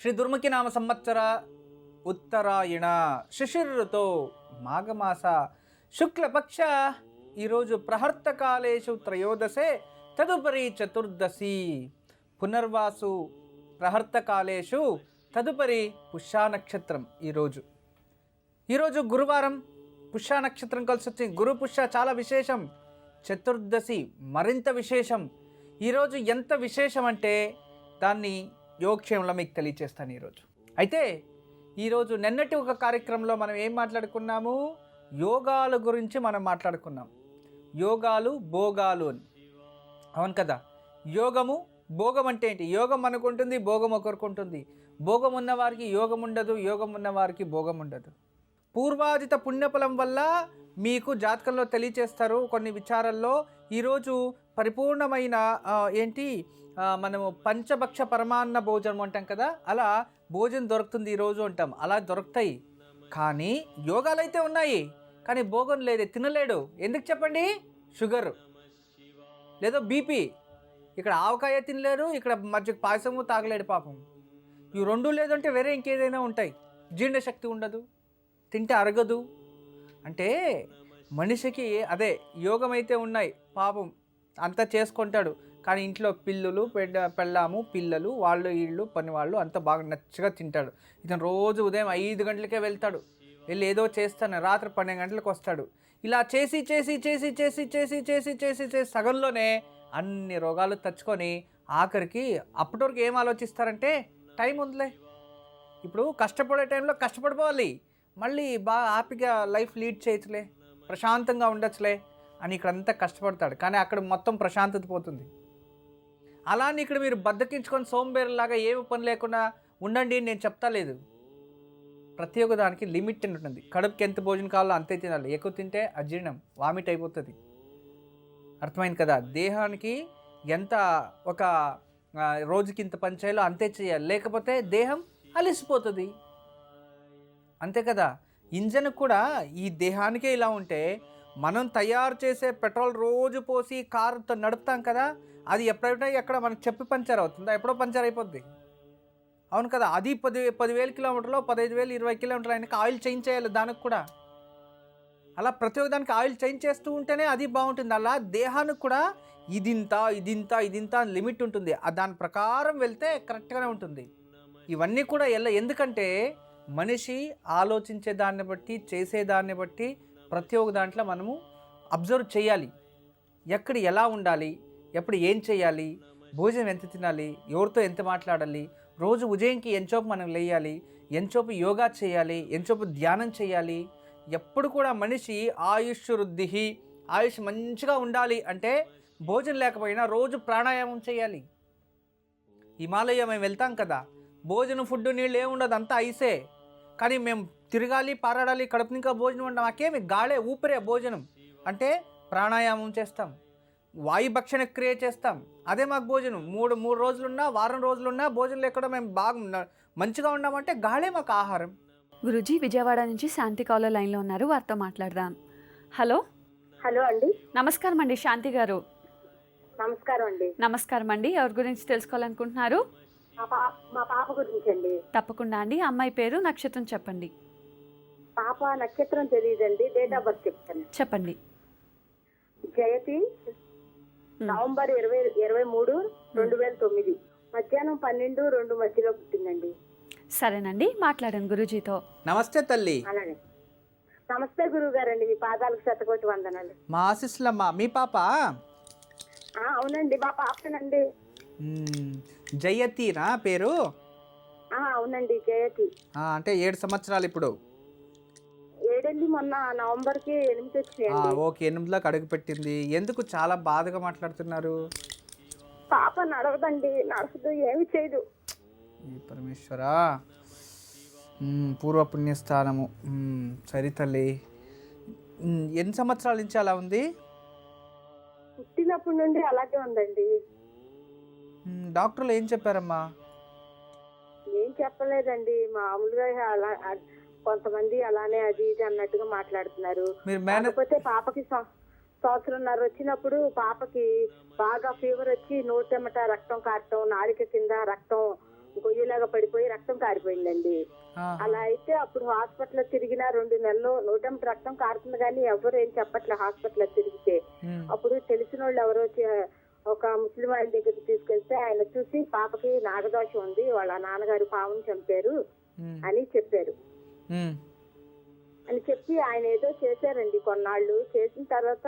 శ్రీ దుర్ముఖి నామ సంవత్సర ఉత్తరాయణ శిశిర్ ఋతో మాఘమాస శుక్లపక్ష ఈరోజు ప్రహర్త కాలేషు త్రయోదశే తదుపరి చతుర్దశి పునర్వాసు ప్రహర్త కాలేషు తదుపరి పుష్యా నక్షత్రం. ఈరోజు గురువారం పుష్యా నక్షత్రం కలిసి వచ్చింది. గురు పుష్య చాలా విశేషం. చతుర్దశి మరింత విశేషం. ఈరోజు ఎంత విశేషం అంటే దాన్ని యోగక్షేమంలో మీకు తెలియచేస్తాను ఈరోజు. అయితే ఈరోజు నిన్నటి ఒక కార్యక్రమంలో మనం ఏం మాట్లాడుకున్నాము? యోగాల గురించి మనం మాట్లాడుకున్నాం. యోగాలు భోగాలు అని. అవును కదా. యోగము భోగం అంటే ఏంటి? యోగం అనుకుంటుంది, భోగం ఒకరుకుంటుంది. భోగం ఉన్నవారికి యోగం ఉండదు, యోగం ఉన్నవారికి భోగం ఉండదు. పూర్వాజిత పుణ్యఫలం వల్ల మీకు జాతకంలో తెలియచేస్తారు కొన్ని విచారాల్లో. ఈరోజు పరిపూర్ణమైన మనము పంచభక్ష పరమాన్న భోజనం అంటాం కదా, అలా భోజనం దొరుకుతుంది ఈరోజు అంటాం. అలా దొరుకుతాయి. కానీ యోగాలు అయితే ఉన్నాయి, కానీ భోగం లేదే, తినలేడు. ఎందుకు చెప్పండి? షుగర్ లేదో బీపీ. ఇక్కడ ఆవకాయ తినలేరు, ఇక్కడ మధ్య పాయసము తాగలేడు పాపం. ఇవి రెండు లేదంటే వేరే ఇంకేదైనా ఉంటాయి. జీర్ణశక్తి ఉండదు, తింటే అరగదు. అంటే మనిషికి అదే యోగం అయితే ఉన్నాయి, పాపం అంతా చేసుకుంటాడు. కానీ ఇంట్లో పిల్లులు పెళ్ళాము పిల్లలు వాళ్ళు వీళ్ళు పని వాళ్ళు అంతా బాగా నచ్చగా తింటాడు. ఇతను రోజు ఉదయం 5 గంటలకే వెళ్తాడు, వెళ్ళి ఏదో చేస్తాను, రాత్రి 12 గంటలకు వస్తాడు. ఇలా చేసి చేసి చేసి చేసి చేసి చేసి చేసి చేసి సగంలోనే అన్ని రోగాలు తెచ్చుకొని ఆఖరికి అప్పటి వరకు ఏం ఆలోచిస్తారంటే టైం ఉందిలే, ఇప్పుడు కష్టపడే టైంలో కష్టపడిపోవాలి, మళ్ళీ బాగా హ్యాపీగా లైఫ్ లీడ్ చేయొచ్చులే, ప్రశాంతంగా ఉండొచ్చులే అని ఇక్కడంతా కష్టపడతాడు. కానీ అక్కడ మొత్తం ప్రశాంతత పోతుంది. అలానే ఇక్కడ మీరు బద్దకించుకొని సోంబేరులాగా ఏమి పని లేకుండా ఉండండి నేను చెప్తా లేదు. ప్రతి ఒక్క దానికి లిమిట్ ఉంటుంది. కడుపుకి ఎంత భోజనం కావాలో అంతే తినాలి. ఎక్కువ తింటే అజీర్ణం, వామిట్ అయిపోతుంది. అర్థమైంది కదా. దేహానికి ఎంత ఒక రోజుకి ఇంత పని చేయాలో అంతే చేయాలి, లేకపోతే దేహం అలసిపోతుంది. అంతే కదా. ఇంజన్ కూడా ఈ దేహానికే ఇలా ఉంటే మనం తయారు చేసే పెట్రోల్ రోజు పోసి కారుతో నడుపుతాం కదా, అది ఎప్పుడైనా ఎక్కడ మనకు చెప్పి పంచర్ అవుతుందా? ఎప్పుడో పంచర్ అయిపోద్ది. అవును కదా. అది 10,000 కిలోమీటర్లు, 15,000, 20 కిలోమీటర్లు అయినాక ఆయిల్ చేంజ్ చేయాలి దానికి కూడా. అలా ప్రతి ఒక్క దానికి ఆయిల్ చేంజ్ చేస్తూ ఉంటేనే అది బాగుంటుంది. అలా దేహానికి కూడా ఇదింత ఇదింత ఇదింత అని లిమిట్ ఉంటుంది. దాని ప్రకారం వెళ్తే కరెక్ట్గానే ఉంటుంది. ఇవన్నీ కూడా ఎందుకంటే మనిషి ఆలోచించే దాన్ని బట్టి, చేసేదాన్ని బట్టి ప్రతి ఒక్క దాంట్లో మనము అబ్జర్వ్ చేయాలి. ఎక్కడ ఎలా ఉండాలి, ఎప్పుడు ఏం చేయాలి, భోజనం ఎంత తినాలి, ఎవరితో ఎంత మాట్లాడాలి, రోజు ఉదయంకి ఎంచోపు మనం లేయాలి, ఎంచోపు యోగా చేయాలి, ఎంచోపు ధ్యానం చేయాలి. ఎప్పుడు కూడా మనిషి ఆయుష్ వృద్ధి, ఆయుష్ మంచిగా ఉండాలి అంటే భోజనం లేకపోయినా రోజు ప్రాణాయామం చేయాలి. హిమాలయ మేము వెళ్తాం కదా, భోజనం ఫుడ్ నీళ్ళు ఏముండదు, అంతా ఐసే. కానీ మేము తిరగాలి, పారాడాలి, కడుపు ఇంకా భోజనం ఉండడం. మాకేమి గాలే, ఊపిరే భోజనం. అంటే ప్రాణాయామం చేస్తాం, వాయుభక్షణ క్రియ చేస్తాం, అదే మాకు భోజనం. మూడు రోజులున్నా, వారం రోజులున్నా భోజనం లేకుండా మేము బాగా మంచిగా ఉన్నామంటే గాలే మాకు ఆహారం. గురూజీ విజయవాడ నుంచి శాంతి కాలర్ లైన్లో ఉన్నారు, వారితో మాట్లాడదాం. హలో అండి. నమస్కారం అండి. శాంతి గారు. నమస్కారం అండి. నమస్కారం అండి. ఎవరి గురించి తెలుసుకోవాలనుకుంటున్నారు? మా పాప గురించి అండి. తప్పకుండా అండి. అమ్మాయి పేరు, నక్షత్రం చెప్పండి. పాప నక్షత్రం తెలియదండి, డేట్ ఆఫ్ బర్త్ చెప్తాను. చెప్పండి. జయతి, నవంబర్ 23, 2009, మధ్యాహ్నం 12-2 మధ్యలో పుట్టిందండి. సరేనండి, మాట్లాడండి గురూజీతో. నమస్తే తల్లి. అలాగే. నమస్తే గురువు గారండి, మీ పాదాలకు శతకోటి వందనాలు. మా ఆశీస్సులమ్మా. మీ పాప? అవునండి, మా పాపనండి. జయతినా పేరు? అవునండి, జయతి. అంటే 7 సంవత్సరాలు ఇప్పుడు. 7 మొన్న నవంబర్కి 8 వచ్చినాయండి. ఓకే, 8లోకి అడుగు పెట్టింది. ఎందుకు చాలా బాధగా మాట్లాడుతున్నారు? పాప నడవదండి, నడవదు, ఏమి చేయదు. పరమేశ్వరా, పూర్వ పుణ్యస్థానము. సరి తల్లి, ఎన్ని సంవత్సరాల నుంచి అలా ఉంది? పుట్టినప్పటి నుండి అలాగే ఉందండి. డాక్టర్లు ఏం చెప్పారమ్మా? ఏం చెప్పలేదండి, మామూలుగా అలా కొంతమంది అలానే అది ఇది అన్నట్టుగా మాట్లాడుతున్నారు. కాకపోతే పాపకి సంవత్సరంన్నర వచ్చినప్పుడు పాపకి బాగా ఫీవర్ వచ్చి నోటెమ్మట రక్తం కారటం, నాలిక కింద రక్తం గొయ్యిలాగా పడిపోయి రక్తం కారిపోయిందండి. ఆహా. అలా అయితే అప్పుడు హాస్పిటల్ తిరిగిన 2 నెలలు నోటంటి రక్తం కారుతుంది కానీ ఎవరు ఏం చెప్పట్లే హాస్పిటల్ తిరిగితే. ఉమ్, అప్పుడు తెలిసిన వాళ్ళు ఎవరో ఒక ముస్లిం ఆయన దగ్గరికి తీసుకెళ్తే ఆయన చూసి పాపకి నాగదోషం ఉంది, వాళ్ళ నాన్నగారు పావును చంపారు ఉమ్, అని చెప్పారు. ఉమ్, అని చెప్పి ఆయన ఏదో చేశారండి కొన్నాళ్ళు. చేసిన తర్వాత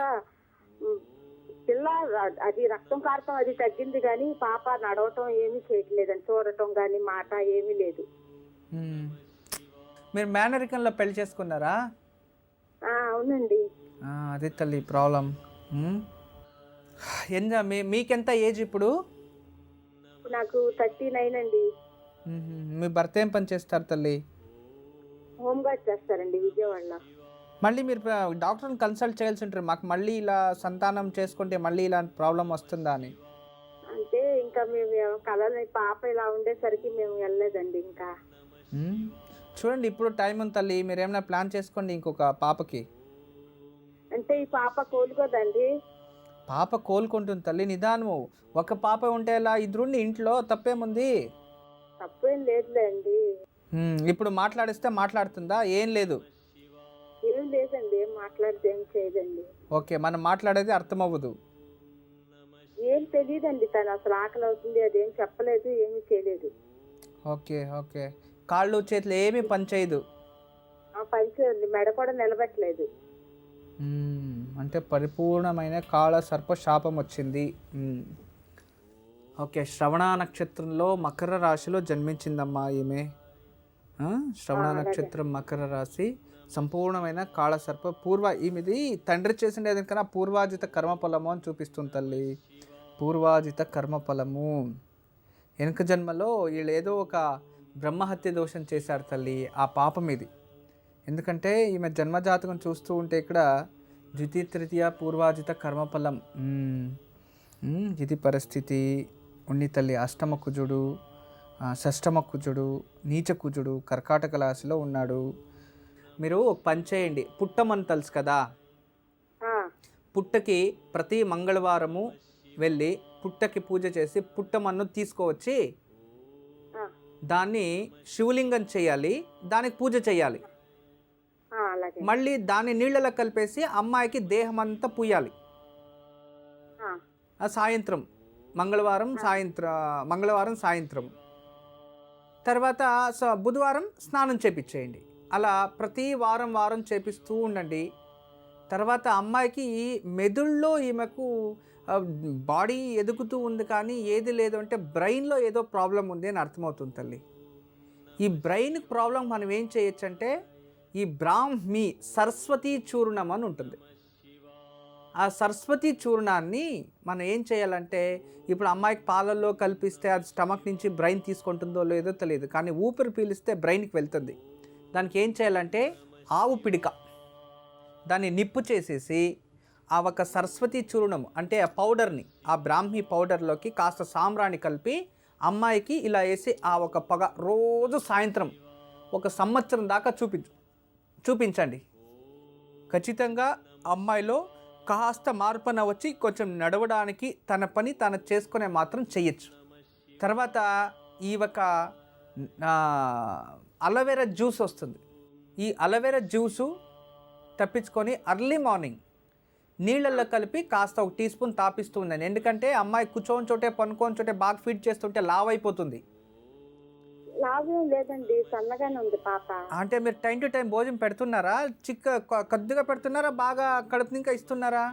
పిల్ల అది రక్తం కారటం అది తగ్గింది కానీ పాప నడవటం ఏమీ చేయట్లేదండి, చూడటం కానీ మాట ఏమీ లేదు. ఉమ్. మీరు మేనరికంలో పెళ్లి చేసుకున్నారా? అవునండి. అది తల్లి ప్రాబ్లం. మీకెంత ఏజ్ ఇప్పుడు? నాకు 39 అండి. మీ భర్త ఏం పని చేస్తారు తల్లి? హోమ్ గార్డ్ చేస్తారండి విజయవాడలో. మళ్ళీ మీరు డాక్టర్ని కన్సల్ట్ చేయాల్సి ఉంటుంది, మాకు మళ్ళీ ఇలా సంతానం చేసుకుంటే మళ్ళీ ఇలాంటి ప్రాబ్లం వస్తుందా అని. అంటే ఇంకా మేము కళలు పాప ఇలా ఉండేసరికి మేము వెళ్ళలేదండి ఇంకా. చూడండి ఇప్పుడు టైం ఉంది తల్లి, మీరు ఏమైనా ప్లాన్ చేసుకోండి ఇంకొక పాపకి. అంటే ఈ పాప కోలుకోదండి? పాప కోలుకుంటుంది తల్లి, నిదానము. ఒక పాప ఉంటే ఇలా ఇద్దరుండి ఇంట్లో తప్పేముంది? తప్పేం లేదులేండి. ఇప్పుడు మాట్లాడిస్తే మాట్లాడుతుందా? ఏం లేదు. ఏం లేదండి, ఏం మాట్లాడితే ఏం చేయదండి. ఓకే, మనం మాట్లాడేది అర్థం అవ్వదు. ఏం తెలియదండి, తను అసలు ఆకలి అవుతుంది అదేం చెప్పలేదు, ఏమీ చేయలేదు. ఓకే ఓకే, కాళ్ళు చేతులు ఏమీ పని చేయదు. పని చేయండి, మెడ కూడా నిలబెట్టలేదు. అంటే పరిపూర్ణమైన కాళ సర్ప శాపం వచ్చింది. ఓకే, శ్రవణ నక్షత్రంలో మకర రాశిలో జన్మించిందమ్మా ఈమె. శ్రవణ నక్షత్రం మకర రాశి, సంపూర్ణమైన కాళసర్ప ఈమెది తండ్రి చేసిన ఏదైనా పూర్వాజిత కర్మఫలము అని చూపిస్తుంది తల్లి. పూర్వాజిత కర్మఫలము. వెనుక జన్మలో వీళ్ళు ఏదో ఒక బ్రహ్మహత్య దోషం చేశారు తల్లి ఆ పాపం ఇది. ఎందుకంటే ఈమె జన్మజాతకం చూస్తూ ఉంటే ఇక్కడ ద్వితీయ తృతీయ పూర్వాజిత కర్మఫలం. ఇది పరిస్థితి ఉన్ని తల్లి. అష్టమ కుజుడు, షష్టమ కుజుడు, నీచ కుజుడు కర్కాటక రాశిలో ఉన్నాడు. మీరు ఒక పని చేయండి, పుట్టమని తెలుసు కదా, పుట్టకి ప్రతి మంగళవారము వెళ్ళి పుట్టకి పూజ చేసి పుట్టమన్ను తీసుకువచ్చి దాన్ని శివలింగం చేయాలి, దానికి పూజ చేయాలి. మళ్ళీ దాన్ని నీళ్ళలో కలిపేసి అమ్మాయికి దేహం అంతా పూయాలి. సాయంత్రం మంగళవారం సాయంత్రం తర్వాత బుధవారం స్నానం చేపించేయండి. అలా ప్రతి వారం చేపిస్తూ ఉండండి. తర్వాత అమ్మాయికి మెదుళ్ళలో ఈమెకు బాడీ ఎదుగుతూ ఉంది కానీ ఏది లేదు అంటే బ్రెయిన్లో ఏదో ప్రాబ్లం ఉంది అని అర్థమవుతుంది తల్లి. ఈ బ్రెయిన్ ప్రాబ్లం మనం ఏం చేయొచ్చు అంటే ఈ బ్రాహ్మి సరస్వతీ చూర్ణం అని ఉంటుంది. ఆ సరస్వతీ చూర్ణాన్ని మనం ఏం చేయాలంటే ఇప్పుడు అమ్మాయికి పాలల్లో కల్పిస్తే అది స్టమక్ నుంచి బ్రెయిన్ తీసుకుంటుందో లేదో తెలియదు, కానీ ఊపిరి పీలిస్తే బ్రెయిన్కి వెళ్తుంది. దానికి ఏం చేయాలంటే ఆవు పిడిక దాన్ని నిప్పు చేసేసి ఆ ఒక సరస్వతి చూర్ణం అంటే ఆ పౌడర్ని ఆ బ్రాహ్మీ పౌడర్లోకి కాస్త సాంబ్రాణి కలిపి అమ్మాయికి ఇలా వేసి ఆ ఒక పొగ రోజు సాయంత్రం 1 సంవత్సరం దాకా చూపించండి. ఖచ్చితంగా అమ్మాయిలో కాస్త మార్పున వచ్చి కొంచెం నడవడానికి తన పని తను చేసుకునే మాత్రం చెయ్యొచ్చు. తర్వాత ఈ ఒక అలోవెరా జ్యూస్ వస్తుంది. ఈ అలోవెరా జ్యూసు తప్పించుకొని ఎర్లీ మార్నింగ్ నీళ్ళల్లో కలిపి కాస్త 1 టీ స్పూన్ తాపిస్తూ ఉందండి. ఎందుకంటే అమ్మాయి కూర్చోని చోటే పనుకోని చోటే బాగా ఫీడ్ చేస్తుంటే లావ్ అయిపోతుంది. లాభం లేదండి, సన్నగానే ఉంది పాప. అంటే మీరు టైం టు టైం భోజనం పెడుతున్నారా? కొద్దిగా పెడుతున్నారా, బాగా కడుపు ఇంకా ఇస్తున్నారా?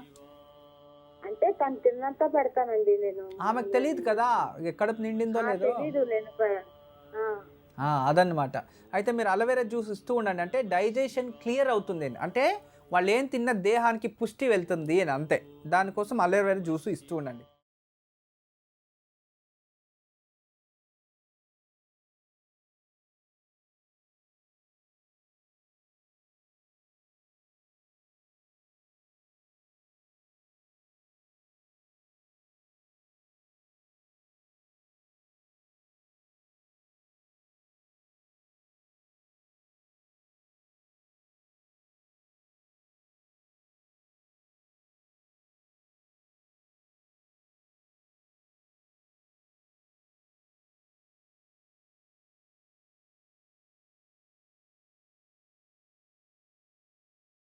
అంటే తను తిన్నంత పెడతానండి నేను. ఆమెకు తెలియదు కదా కడుపు నిండిందో లేదో. నేను అదన్నమాట. అయితే మీరు అలోవెరా జ్యూస్ ఇస్తూ ఉండండి, అంటే డైజెషన్ క్లియర్ అవుతుంది. అంటే వాళ్ళు ఏం తిన్న దేహానికి పుష్టి వెళ్తుంది అని, అంతే. దానికోసం అలోవెరా జ్యూస్ ఇస్తూ ఉండండి.